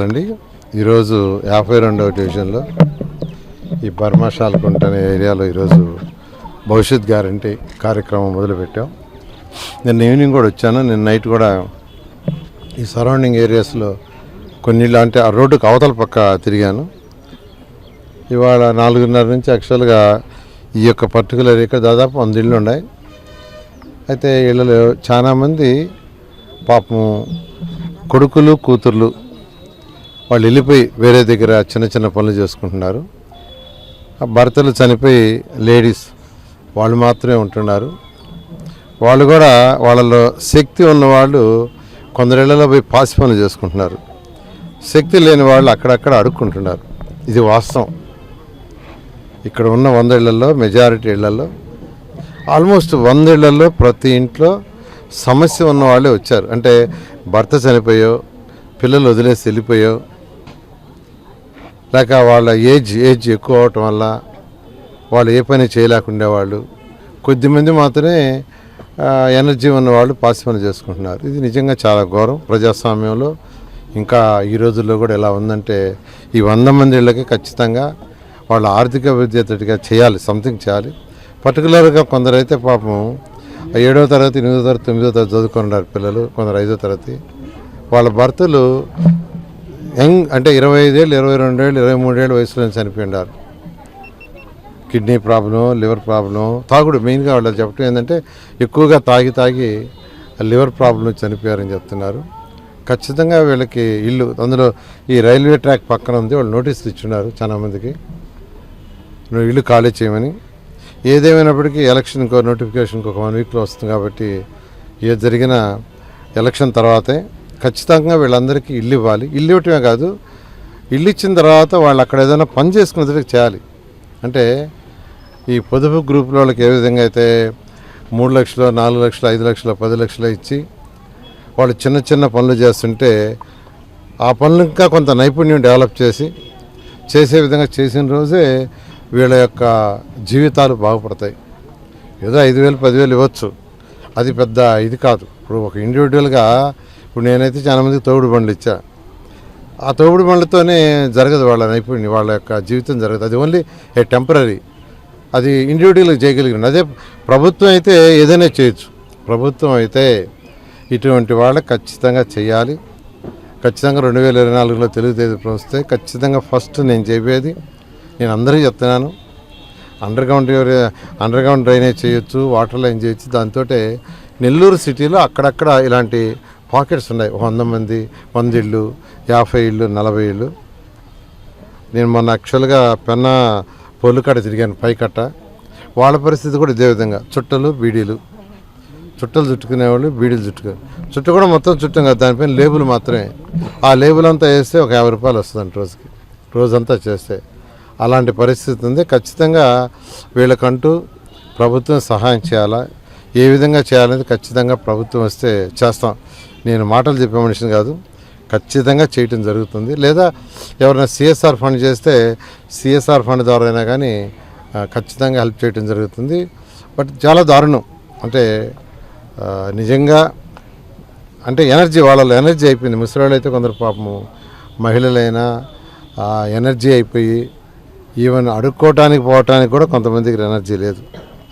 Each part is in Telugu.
అండి ఈరోజు 52వ డివిజన్లో ఈ బర్మాషాలకుంట అనే ఏరియాలో ఈరోజు భవిష్యత్ గ్యారంటీ కార్యక్రమం మొదలుపెట్టాం. నిన్న ఈవినింగ్ కూడా వచ్చాను. నిన్న నైట్ కూడా ఈ సరౌండింగ్ ఏరియాస్లో కొన్ని ఇళ్ళు అంటే ఆ రోడ్డుకు అవతల పక్క తిరిగాను. ఇవాళ 4:30 నుంచి యాక్చువల్గా ఈ యొక్క పర్టికులర్ ఇక్కడ దాదాపు 100 ఇళ్ళు ఉన్నాయి. అయితే ఇళ్ళలో చాలామంది పాపం కొడుకులు కూతుర్లు వాళ్ళు వెళ్ళిపోయి వేరే దగ్గర చిన్న చిన్న పనులు చేసుకుంటున్నారు. భర్తలు చనిపోయి లేడీస్ వాళ్ళు మాత్రమే ఉంటున్నారు. వాళ్ళు కూడా వాళ్ళలో శక్తి ఉన్నవాళ్ళు కొందరిళ్లలో పోయి పాసి పనులు చేసుకుంటున్నారు. శక్తి లేని వాళ్ళు అక్కడక్కడ అడుక్కుంటున్నారు. ఇది వాస్తవం. ఇక్కడ ఉన్న 100 ఇళ్లలో మెజారిటీ ఇళ్లలో ఆల్మోస్ట్ 100 ఇళ్లలో ప్రతి ఇంట్లో సమస్య ఉన్న వాళ్ళే వచ్చారు. అంటే భర్త చనిపోయో, పిల్లలు వదిలేసి వెళ్ళిపోయో, లేక వాళ్ళ ఏజ్ ఎక్కువ అవటం వల్ల వాళ్ళు ఏ పని చేయలేకుండా వాళ్ళు, కొద్దిమంది మాత్రమే ఎనర్జీ ఉన్నవాళ్ళు పాసి పని చేసుకుంటున్నారు. ఇది నిజంగా చాలా ఘోరం. ప్రజాస్వామ్యంలో ఇంకా ఈ రోజుల్లో కూడా ఎలా ఉందంటే ఈ 100 మంది ఇళ్ళకి ఖచ్చితంగా వాళ్ళ ఆర్థిక విద్యతగా చేయాలి, సంథింగ్ చేయాలి. పర్టికులర్గా కొందరైతే పాపం 7వ తరగతి 8వ తరగతి 9వ తరగతి చదువుకున్నారు పిల్లలు, కొందరు 5వ తరగతి. వాళ్ళ భర్తలు యంగ్ అంటే 25 ఏళ్ళు 22 ఏళ్ళు 23 ఏళ్ళ వయసులో చనిపోయినారు. కిడ్నీ ప్రాబ్లం, లివర్ ప్రాబ్లం, తాగుడు మెయిన్గా వాళ్ళు చెప్పడం ఏంటంటే ఎక్కువగా తాగి లివర్ ప్రాబ్లం చనిపోయారని చెప్తున్నారు. ఖచ్చితంగా వీళ్ళకి ఇల్లు అందులో ఈ రైల్వే ట్రాక్ పక్కన ఉంది. వాళ్ళు నోటీసులు ఇచ్చున్నారు చాలామందికి నువ్వు ఇల్లు ఖాళీ చేయమని. ఏదేమైనప్పటికీ ఎలక్షన్ ఇంకో నోటిఫికేషన్కి ఒక 1 వీక్లో వస్తుంది కాబట్టి ఏది జరిగినా ఎలక్షన్ తర్వాతే ఖచ్చితంగా వీళ్ళందరికీ ఇల్లు ఇవ్వాలి. ఇల్లు ఇవ్వటమే కాదు, ఇల్లు ఇచ్చిన తర్వాత వాళ్ళు అక్కడ ఏదైనా పని చేసుకునేందుకు చేయాలి. అంటే ఈ పొదుపు గ్రూపుల వాళ్ళకి ఏ విధంగా అయితే 3 లక్షలు 4 లక్షలు 5 లక్షలు 10 లక్షలు ఇచ్చి వాళ్ళు చిన్న చిన్న పనులు చేస్తుంటే ఆ పనులు ఇంకా కొంత నైపుణ్యం డెవలప్ చేసే విధంగా చేసిన రోజే వీళ్ళ యొక్క జీవితాలు బాగుపడతాయి. ఏదో 5,000 10,000 ఇవ్వచ్చు, అది పెద్ద ఇది కాదు. ఇప్పుడు ఒక ఇండివిజువల్గా ఇప్పుడు నేనైతే చాలామందికి తోపుడు బండ్లు ఇచ్చా. ఆ తోపుడు బండ్లతోనే జరగదు వాళ్ళ నైపుణ్యం, వాళ్ళ యొక్క జీవితం జరగదు. అది ఓన్లీ ఏ టెంపరీ, అది ఇండివిజువల్గా చేయగలిగిన. అదే ప్రభుత్వం అయితే ఏదైనా చేయొచ్చు. ప్రభుత్వం అయితే ఇటువంటి వాళ్ళకి ఖచ్చితంగా చేయాలి. ఖచ్చితంగా 2024లో తెలుగుదేశం ప్రభుత్వం ఖచ్చితంగా ఫస్ట్ నేను చెప్పేది, నేను అందరికీ చెప్తున్నాను, అండర్ గ్రౌండ్ డ్రైనేజ్ చేయొచ్చు, వాటర్ లైన్ చేయొచ్చు. దాంతో నెల్లూరు సిటీలో అక్కడక్కడ ఇలాంటి పాకెట్స్ ఉన్నాయి. 100 మంది 100 ఇళ్ళు 50 ఇళ్ళు 40 ఇళ్ళు. నేను మొన్న యాక్చువల్గా పెన్నా పొల్లుకాడ తిరిగాను, పైకట్ట. వాళ్ళ పరిస్థితి కూడా ఇదే విధంగా చుట్టలు బీడీలు, చుట్టలు చుట్టుకునేవాళ్ళు బీడీలు చుట్టు కూడా మొత్తం చుట్టం కదా, దానిపైన లేబుల్ మాత్రమే. ఆ లేబుల్ అంతా వేస్తే ఒక 50 రూపాయలు వస్తుందంట రోజుకి, రోజంతా చేస్తే. అలాంటి పరిస్థితి ఉంది. ఖచ్చితంగా వీళ్ళకంటూ ప్రభుత్వం సహాయం చేయాలా, ఏ విధంగా చేయాలనేది ఖచ్చితంగా ప్రభుత్వం వస్తే చేస్తాం. నేను మాటలు చెప్పే మనిషిని కాదు, ఖచ్చితంగా చేయటం జరుగుతుంది. లేదా ఎవరైనా సిఎస్ఆర్ ఫండ్ చేస్తే సిఎస్ఆర్ ఫండ్ ద్వారా అయినా కానీ ఖచ్చితంగా హెల్ప్ చేయటం జరుగుతుంది. బట్ చాలా దారుణం. అంటే నిజంగా అంటే ఎనర్జీ, వాళ్ళలో ఎనర్జీ అయిపోయింది. ముసలివాళ్ళు అయితే కొందరు పాపము, మహిళలైనా ఎనర్జీ అయిపోయి ఈవెన్ అడుక్కోవటానికి పోవటానికి కూడా కొంతమందికి ఎనర్జీ లేదు.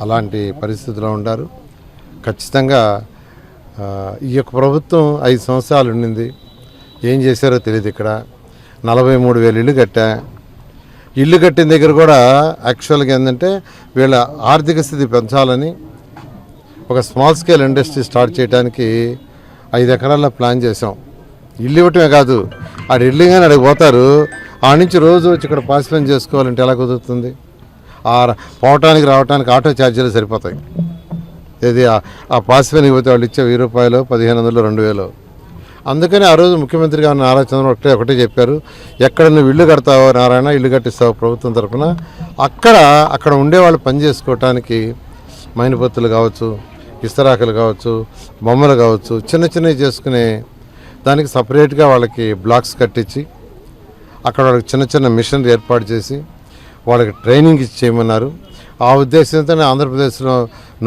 అలాంటి పరిస్థితిలో ఉంటారు. ఖచ్చితంగా ఈ యొక్క ప్రభుత్వం 5 సంవత్సరాలు ఉండింది, ఏం చేశారో తెలియదు. ఇక్కడ 43,000 ఇళ్ళు కట్టా. ఇల్లు కట్టిన దగ్గర కూడా యాక్చువల్గా ఏంటంటే వీళ్ళ ఆర్థిక స్థితి పెంచాలని ఒక స్మాల్ స్కేల్ ఇండస్ట్రీ స్టార్ట్ చేయడానికి 5 ఎకరాల్లో ప్లాన్ చేసాం. ఇల్లు ఇవ్వటమే కాదు, ఆడ ఇల్లుగానే అడిగి పోతారు, ఆ నుంచి రోజు వచ్చి ఇక్కడ పాసిపని చేసుకోవాలంటే ఎలా కుదురుతుంది? ఆ పోవటానికి రావడానికి ఆటో ఛార్జీలు సరిపోతాయి. ఇది ఆ పాసిపోయినకి పోతే వాళ్ళు ఇచ్చే 1000 రూపాయలు, 1500, 2000. అందుకని ఆ రోజు ముఖ్యమంత్రి గారు నారా చంద్రబాబు ఒకటే చెప్పారు, ఎక్కడ నువ్వు ఇల్లు కడతావో నారాయణ, ఇల్లు కట్టిస్తావు ప్రభుత్వం తరఫున, అక్కడ ఉండేవాళ్ళు పని చేసుకోవటానికి మైనపత్తులు కావచ్చు, ఇస్తరాకులు కావచ్చు, బొమ్మలు కావచ్చు, చిన్న చిన్నవి చేసుకునే దానికి సపరేట్గా వాళ్ళకి బ్లాక్స్ కట్టించి అక్కడ వాళ్ళకి చిన్న చిన్న మిషన్లు ఏర్పాటు చేసి వాళ్ళకి ట్రైనింగ్ ఇచ్చి చేయమన్నారు. ఆ ఉద్దేశంతోనే ఆంధ్రప్రదేశ్లో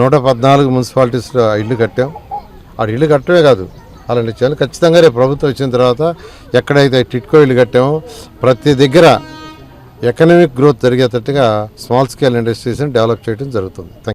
114 మున్సిపాలిటీస్లో ఇల్లు కట్టాం. ఆ ఇల్లు కట్టమే కాదు, అలాంటి చేయాలి. ఖచ్చితంగా రేపు ప్రభుత్వం వచ్చిన తర్వాత ఎక్కడైతే టిట్కో ఇల్లు కట్టామో ప్రతి దగ్గర ఎకనామిక్ గ్రోత్ జరిగేటట్టుగా స్మాల్ స్కేల్ ఇండస్ట్రీస్ని డెవలప్ చేయడం జరుగుతుంది.